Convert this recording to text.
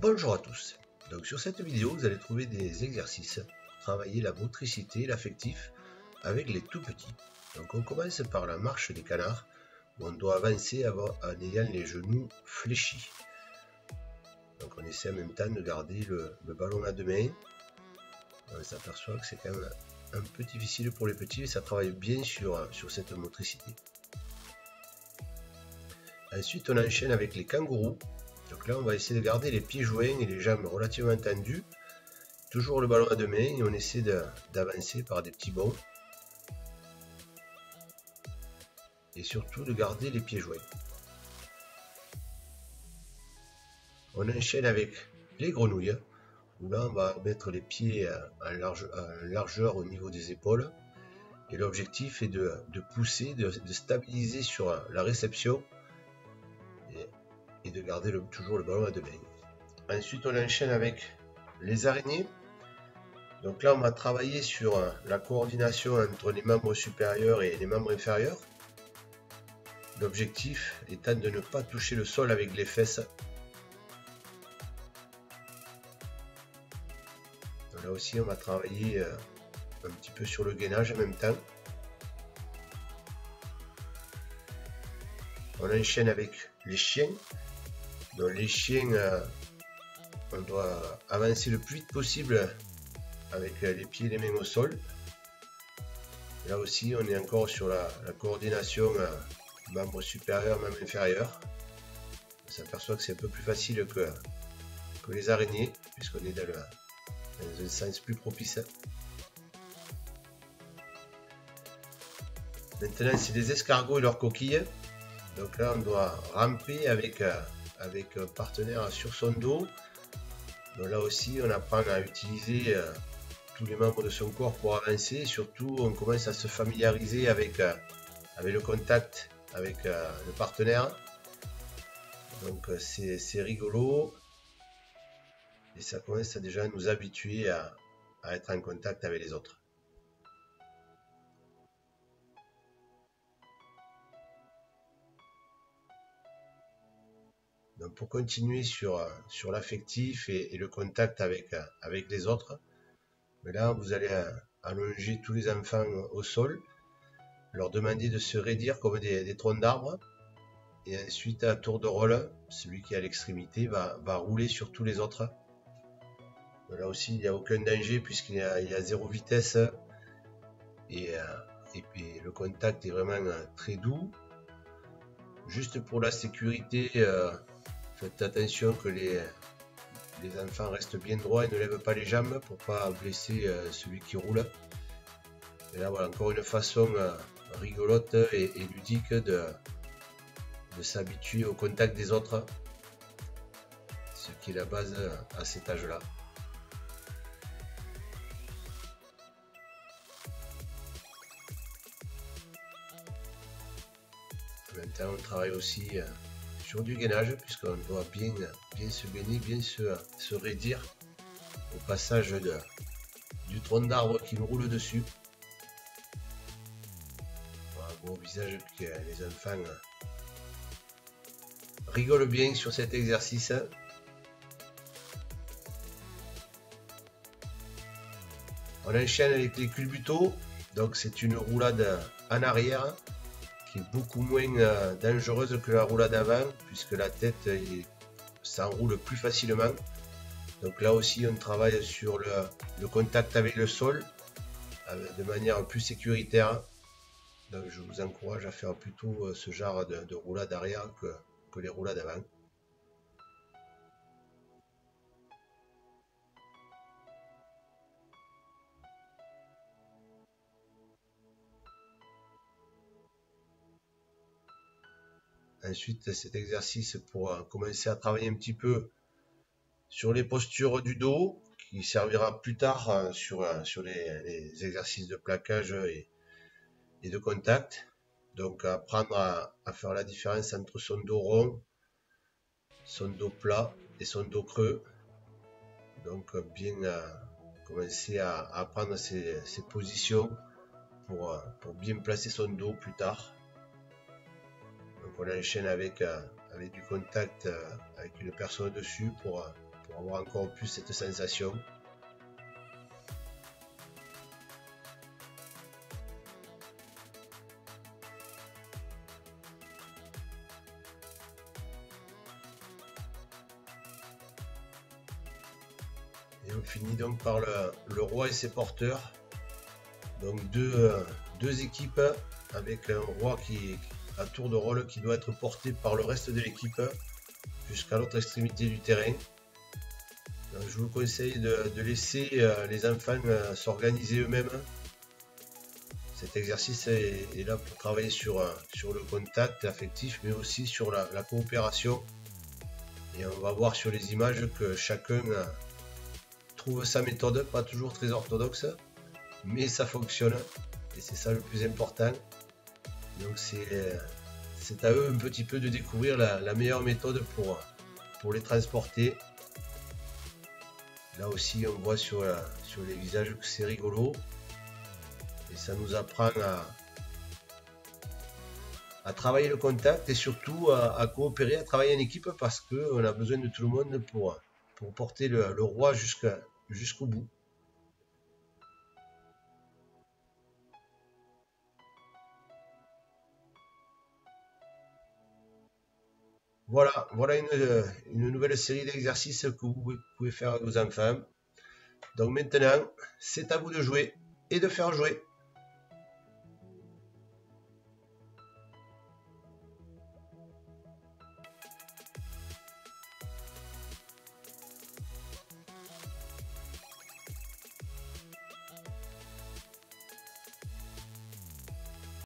Bonjour à tous. Donc sur cette vidéo, vous allez trouver des exercices pour travailler la motricité et l'affectif avec les tout petits. Donc on commence par la marche des canards, où on doit avancer en ayant les genoux fléchis. Donc on essaie en même temps de garder le ballon à deux mains. On s'aperçoit que c'est quand même un peu difficile pour les petits, mais ça travaille bien sur cette motricité. Ensuite on enchaîne avec les kangourous. Donc là on va essayer de garder les pieds joints et les jambes relativement tendues. Toujours le ballon à deux mains et on essaie d'avancer par des petits bonds. Et surtout de garder les pieds joints. On enchaîne avec les grenouilles, où là on va mettre les pieds en largeur au niveau des épaules. Et l'objectif est de pousser, de stabiliser sur la réception et de garder toujours le ballon à deux mains. Ensuite on enchaîne avec les araignées. Donc là on va travailler sur la coordination entre les membres supérieurs et les membres inférieurs. L'objectif étant de ne pas toucher le sol avec les fesses. Donc là aussi on va travailler un petit peu sur le gainage en même temps. On enchaîne avec les chiens. Donc les chiens, on doit avancer le plus vite possible avec les pieds et les mains au sol. Là aussi on est encore sur la coordination membre supérieur, membre inférieur. On s'aperçoit que c'est un peu plus facile que les araignées, puisqu'on est dans un sens plus propice. Maintenant c'est les escargots et leurs coquilles. Donc là on doit ramper avec un partenaire sur son dos. Donc là aussi on apprend à utiliser tous les membres de son corps pour avancer. Et surtout on commence à se familiariser avec le contact avec le partenaire. Donc c'est rigolo. Et ça commence à déjà nous habituer à être en contact avec les autres. Donc pour continuer sur l'affectif et le contact avec les autres, mais là vous allez allonger tous les enfants au sol, leur demander de se raidir comme des troncs d'arbres, et ensuite à tour de rôle, celui qui est à l'extrémité va rouler sur tous les autres. Là aussi il n'y a aucun danger puisqu'il y a zéro vitesse et puis le contact est vraiment très doux. Juste pour la sécurité, faites attention que les enfants restent bien droits et ne lèvent pas les jambes pour pas blesser celui qui roule. Et là voilà encore une façon rigolote et ludique de s'habituer au contact des autres, ce qui est la base à cet âge-là. Maintenant on travaille aussi sur du gainage puisqu'on doit bien se gainer, bien se raidir au passage du tronc d'arbre qui nous roule dessus. Voilà, bon visage que les enfants rigolent bien sur cet exercice. On enchaîne avec les culbutos. Donc c'est une roulade en arrière qui est beaucoup moins dangereuse que la roulade avant puisque la tête s'enroule plus facilement. Donc là aussi on travaille sur le contact avec le sol de manière plus sécuritaire. Donc je vous encourage à faire plutôt ce genre de roulade arrière que les roulades avant. Ensuite cet exercice pour commencer à travailler un petit peu sur les postures du dos qui servira plus tard sur les exercices de plaquage et de contact. Donc apprendre à faire la différence entre son dos rond, son dos plat et son dos creux. Donc bien commencer à apprendre ces positions pour bien placer son dos plus tard. Donc on enchaîne avec du contact avec une personne dessus pour pour avoir encore plus cette sensation. Et on finit donc par le roi et ses porteurs. Donc deux équipes avec un roi qui à tour de rôle qui doit être porté par le reste de l'équipe jusqu'à l'autre extrémité du terrain. Donc, je vous conseille de laisser les enfants s'organiser eux-mêmes. Cet exercice est là pour travailler sur le contact affectif, mais aussi sur la coopération. Et on va voir sur les images que chacun trouve sa méthode, pas toujours très orthodoxe, mais ça fonctionne. Et c'est ça le plus important. Donc c'est à eux un petit peu de découvrir la meilleure méthode pour les transporter. Là aussi on voit sur les visages que c'est rigolo. Et ça nous apprend à travailler le contact et surtout à coopérer, à travailler en équipe parce qu'on a besoin de tout le monde pour porter le roi jusqu'au bout. Voilà une nouvelle série d'exercices que vous pouvez faire avec vos enfants. Donc maintenant, c'est à vous de jouer et de faire jouer.